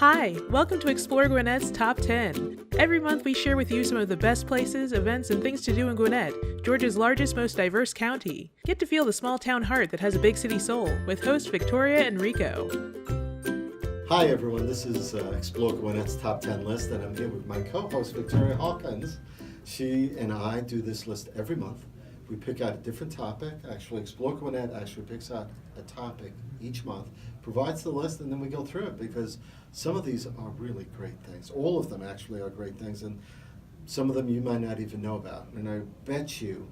Hi, welcome to Explore Gwinnett's Top 10. Every month we share with you some of the best places, events, and things to do in Gwinnett, Georgia's largest, most diverse county. Get to feel the small town heart that has a big city soul with hosts Victoria and Rico. Hi everyone, this is Explore Gwinnett's Top 10 list, and I'm here with my co-host Victoria Hawkins. She and I do this list every month. We pick out a different topic. Actually, Explore Gwinnett actually picks out a topic each month, provides the list, and then we go through it because some of these are really great things. All of them actually are great things, and some of them you might not even know about. And I bet you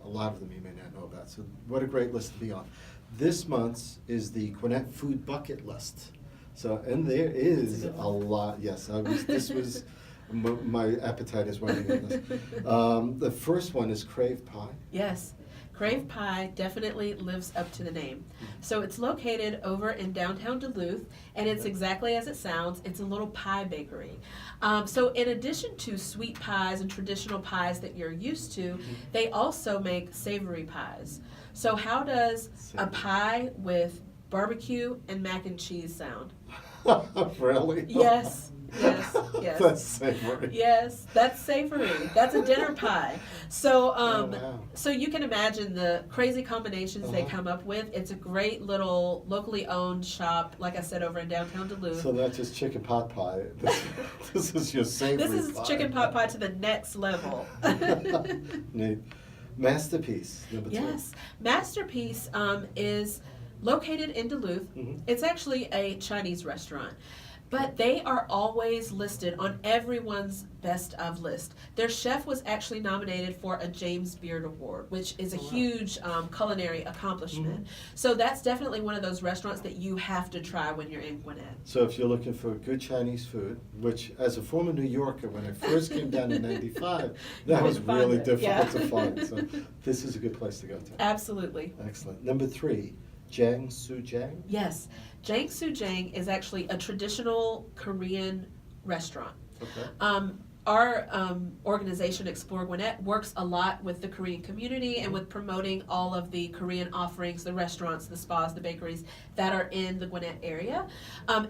a lot of them you may not know about. So what a great list to be on. This month's is the Gwinnett Food Bucket List. So, and there is a lot. Yes, this was my appetite is running on this. The first one is Crave Pie. Yes, Crave Pie definitely lives up to the name. So it's located over in downtown Duluth, and it's exactly as it sounds. It's a little pie bakery. So in addition to sweet pies and traditional pies that you're used to, they also make savory pies. So how does a pie with barbecue and mac and cheese sound? Really? Yes. Yes, yes. That's savory. Yes, that's savory. That's a dinner pie. So, wow. So you can imagine the crazy combinations they come up with. It's a great little locally owned shop, like I said, over in downtown Duluth. So not just chicken pot pie. This is your savory This is pie. chicken pot pie to the next level. Neat. Masterpiece, number two. Yes, Masterpiece is located in Duluth. It's actually a Chinese restaurant. But they are always listed on everyone's best of list. Their chef was actually nominated for a James Beard Award, which is a huge culinary accomplishment. So that's definitely one of those restaurants that you have to try when you're in Gwinnett. So if you're looking for good Chinese food, which as a former New Yorker, when I first came down in '95, that was really difficult to find. So this is a good place to go to. Absolutely. Excellent. Number three, Jang Su Jang. Yes. Jang Su Jang is actually a traditional Korean restaurant. Okay. Our organization, Explore Gwinnett, works a lot with the Korean community and with promoting all of the Korean offerings, the restaurants, the spas, the bakeries that are in the Gwinnett area.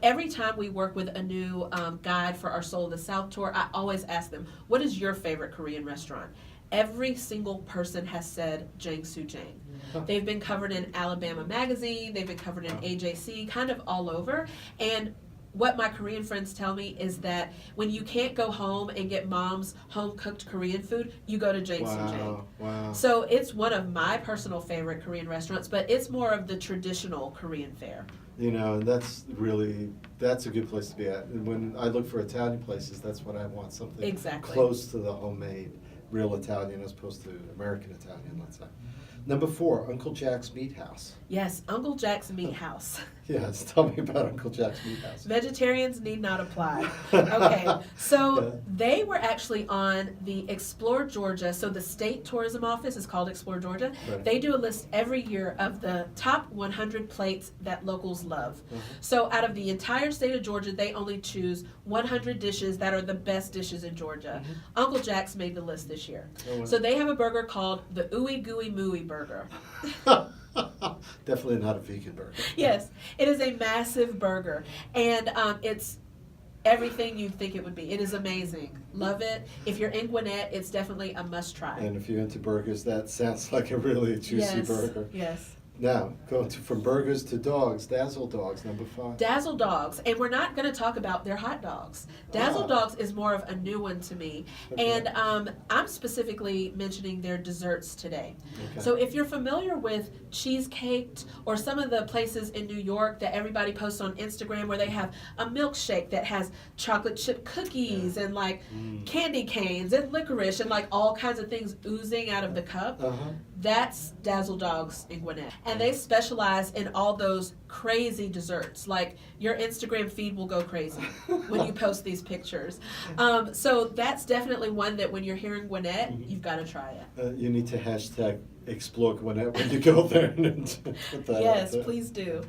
Every time we work with a new guide for our Soul of the South tour, I always ask them, what is your favorite Korean restaurant? Every single person has said Jang Su Jang. They've been covered in Alabama Magazine, they've been covered in AJC, kind of all over. And what my Korean friends tell me is that when you can't go home and get mom's home-cooked Korean food, you go to Jang Su Jang. Wow. So it's one of my personal favorite Korean restaurants, but it's more of the traditional Korean fare. You know, and that's a good place to be at. And when I look for Italian places, that's what I want, something close to the homemade, real Italian as opposed to American Italian, let's say. Number four, Uncle Jack's Meathouse. Yes, Uncle Jack's Meathouse. Yes, tell me about Uncle Jack's Meathouse. Vegetarians need not apply. Okay, so they were actually on the Explore Georgia, so the state tourism office is called Explore Georgia. Right. They do a list every year of the top 100 plates that locals love. So out of the entire state of Georgia, they only choose 100 dishes that are the best dishes in Georgia. Uncle Jack's made the list this year. So they have a burger called the Ooey Gooey Mooey Burger. Definitely not a vegan burger. Yes, it is a massive burger, and it's everything you'd think it would be. It is amazing. Love it. If you're in Gwinnett, it's definitely a must try. And if you're into burgers, that sounds like a really juicy burger. Yes. Now, going from burgers to dogs, Dazzle Dogs, number five. Dazzle Dogs, and we're not going to talk about their hot dogs. Dazzle Dogs is more of a new one to me, and I'm specifically mentioning their desserts today. So if you're familiar with Cheesecaked or some of the places in New York that everybody posts on Instagram where they have a milkshake that has chocolate chip cookies and like candy canes and licorice and like all kinds of things oozing out of the cup, that's Dazzle Dogs in Gwinnett. And they specialize in all those crazy desserts. Like your Instagram feed will go crazy when you post these pictures. So that's definitely one that when you're here in Gwinnett, you've got to try it. You need to hashtag Explore Gwinnett when you go there. And put that Yes, out there. please do.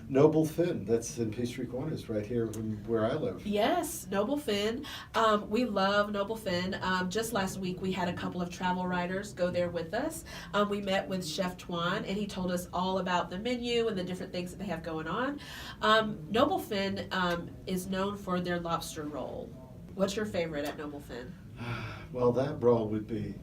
Noble Finn, that's in Peachtree Corners, right here from where I live. Yes, Noble Finn. We love Noble Finn. Just last week we had a couple of travel writers go there with us. We met with Chef Twan, and he told us all about the menu and the different things that they have going on. Noble Finn is known for their lobster roll. What's your favorite at Noble Finn? Well, that roll would be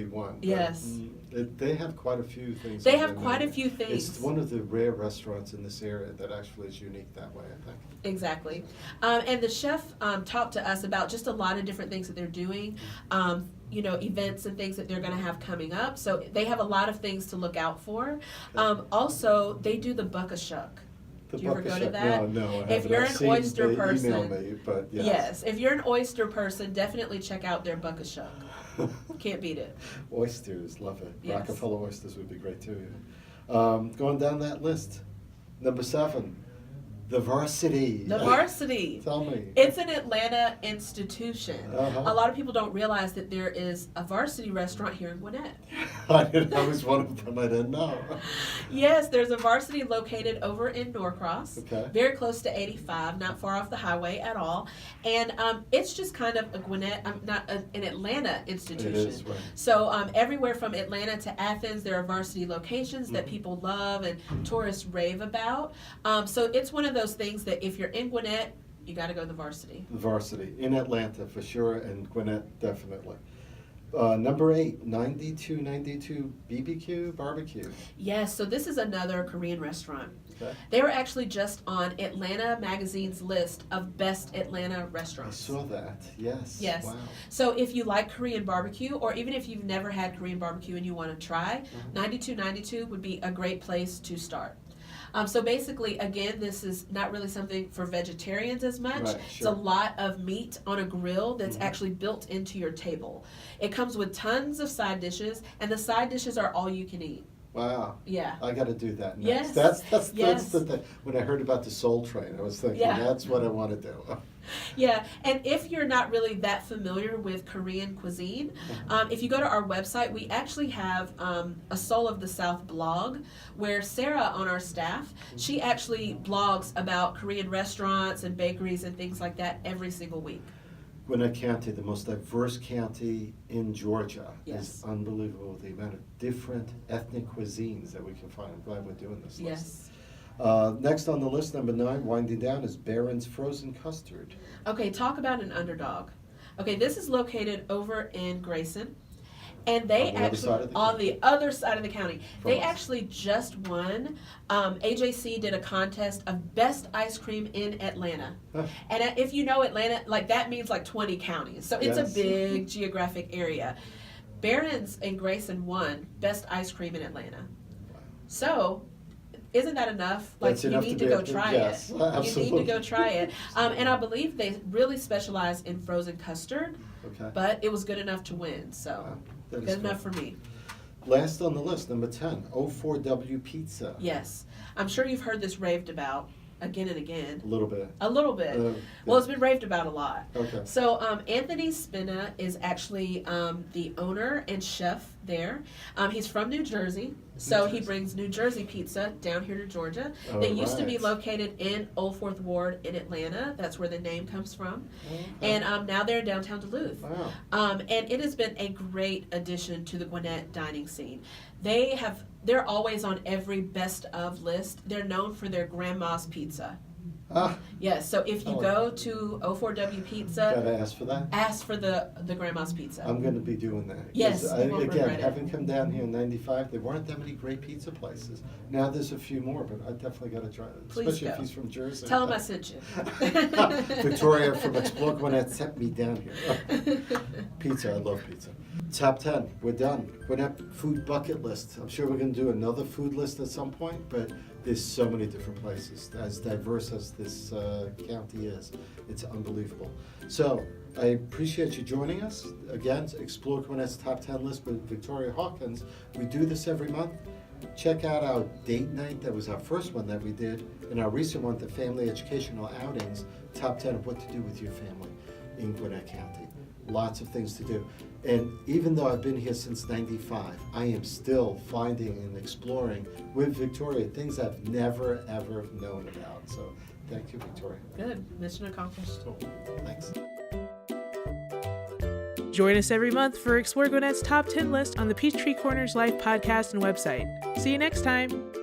one. But, Yes. they have quite a few things. They on have their quite a menu. few things. It's one of the rare restaurants in this area that actually is unique that way, I think. Exactly. And the chef talked to us about just a lot of different things that they're doing, events and things that they're going to have coming up. So they have a lot of things to look out for. Also, they do the buck-a-shuck. The Do you ever go to buck-a-shuck? that? No, I If haven't. you're I've an seen oyster they person, email me, but yes. Yes, if you're an oyster person, definitely check out their buck-a-shuck. Can't beat it. Oysters, love it. Yes. Rockefeller oysters would be great too. Going down that list, number 7, the Varsity. The Varsity. Tell me. It's an Atlanta institution. Uh-huh. A lot of people don't realize that there is a Varsity restaurant here in Gwinnett. I was one of them. I didn't know. Yes, there's a Varsity located over in Norcross, Okay. very close to 85, not far off the highway at all. And it's just kind of a Gwinnett, not an Atlanta institution. It is, right. So everywhere from Atlanta to Athens, there are Varsity locations that Mhm. people love and tourists rave about. So it's one of those things that if you're in Gwinnett, you got to go to the Varsity. The Varsity in Atlanta for sure, and Gwinnett definitely. Number 8, 9292 BBQ barbecue. Yes, so this is another Korean restaurant. Okay. They were actually just on Atlanta Magazine's list of best Atlanta I restaurants. saw that. Yes. Yes. Wow. So if you like Korean barbecue, or even if you've never had Korean barbecue and you want to try, 9292 would be a great place to start. So basically, again, this is not really something for vegetarians as much. Right, It's sure. a lot of meat on a grill that's Mhm. actually built into your table. It comes with tons of side dishes, and the side dishes are all you can eat. Wow. Yeah. I got to do that next. Yes. That's Yes. the thing. When I heard about the Soul Train, I was thinking Yeah. that's what I want to do. Yeah, and if you're not really that familiar with Korean cuisine, if you go to our website, we actually have a Soul of the South blog where Sarah on our staff, she actually blogs about Korean restaurants and bakeries and things like that every single week. Gwinnett County, the most diverse county in Georgia, Yes. is unbelievable. The amount of different ethnic cuisines that we can find. I'm glad we're doing this list. Yes. Next on the list, number 9, winding down, is Beren's Frozen Custard. Okay, talk about an underdog. Okay, this is located over in Grayson. And they On the other actually, side of the on county. the other side of the county, From they us. actually just won. AJC did a contest of best ice cream in Atlanta. Huh. And if you know Atlanta, like that means like 20 counties. So it's Yes. a big geographic area. Beren's and Grayson won best ice cream in Atlanta. So, isn't that enough? Like That's you enough need to to be go able to- try yes, it. You need to absolutely. go try it. And I believe they really specialize in frozen custard, Okay. but it was good enough to win. So, Wow, that is good enough cool. for me. Last on the list, number 10, O4W Pizza. Yes. I'm sure you've heard this raved about again and again. A little bit. A little bit. Yeah. Well, it's been raved about a lot. Okay. So Anthony Spina is actually the owner and chef there. He's from New Jersey, so he Jersey. brings New Jersey pizza down here to Georgia. They used to be Alright. located in Old Fourth Ward in Atlanta. That's where the name comes from. Okay. And now they're in downtown Duluth. Wow. And it has been a great addition to the Gwinnett dining scene. They're always on every best of list. They're known for their grandma's pizza. Ah, Yes, so if you Oh. go to O4W Pizza, gotta ask for that. ask for the grandma's pizza. I'm going to be doing that. 'Cause Yes, you won't again, regret it. having come down here in '95, there weren't that many great pizza places. Now there's a few more, but I definitely got to try it, Please especially if go. he's from Jersey. Tell him I sent you. Victoria from Explore Gwinnett sent me down here. Pizza, I love pizza. Top 10, we're done. Gwinnett food bucket list. I'm sure we're going to do another food list at some point, but there's so many different places. As diverse as this county is, it's unbelievable. So I appreciate you joining us. Again, Explore Gwinnett's Top 10 list with Victoria Hawkins. We do this every month. Check out our date night. That was our first one that we did. And our recent one, the Family Educational Outings, Top 10 of what to do with your family in Gwinnett County. lots of things to do. And even though I've been here since '95, I am still finding and exploring with Victoria things I've never, ever known about. So thank you, Victoria. Good. Mission accomplished. Thanks. Join us every month for Explore Gwinnett's Top 10 list on the Peachtree Corners Life podcast and website. See you next time.